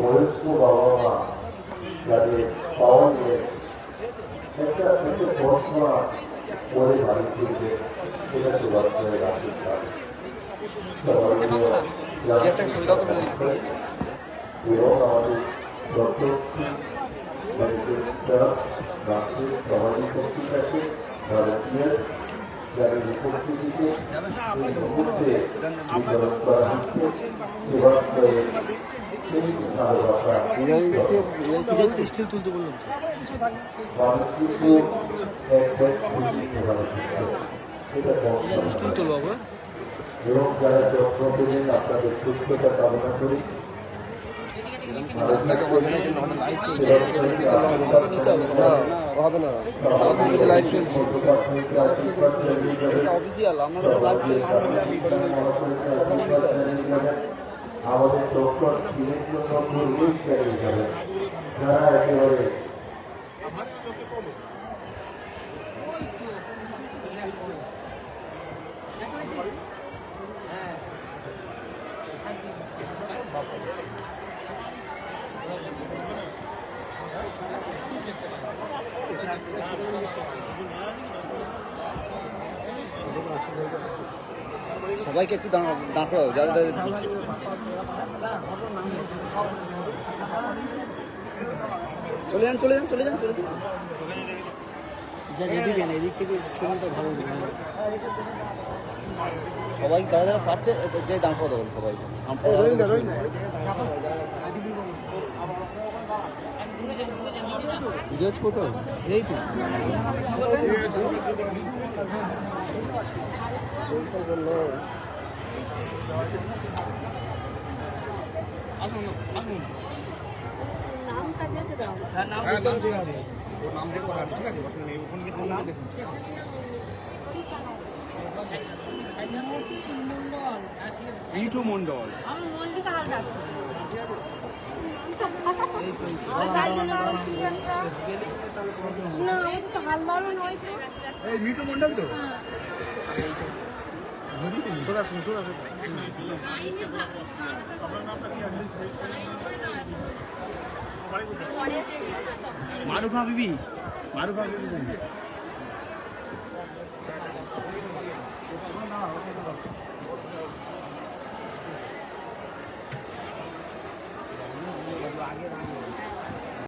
বয়স্ক বাবা মা যাদের পাওয়া নিয়ে একটা পড়াশোনা করে বাড়ি ফিরবে সেটা তো বাচ্চাদের রাখতে পারে এবং আমাদের ডক্টর সবারই উপস্থিত আছে ভারতীয় যাদের উপস্থিতিতে এই মুহূর্তে বিতরণ করা হচ্ছে সেবাশ্রয়ে সেই ভালোবাসা স্টিল তুলতে বললাম মানুষ কিন্তু স্টিল তুলবো এবং যারা যত্ন পেলেন আপনাদের সুস্থতা কামনা করি আমাদের ডক্টর স্কিনের জন্য যারা একেবারে সবাইকে একটু দাঁড়াও যাদের চলে যান এদিক থেকে ছবিটা ভালো সবাই যারা যারা পাচ্ছে দাঁড় করা দেবেন সবাইকে কোথাও এই তো আসুন নামটা দেখে দাও নাম দেখে করা আছে ঠিক আছে অসুবিধা নেই ওখানে গিয়ে নাম দেখুন ঠিক আছে মিঠু মন্ডল আমার মন্ডলটা হাল দাও তাই জন্য বলছি না একটু হাল দাও নয় এই মিঠু মন্ডল তো মারুফা বিবি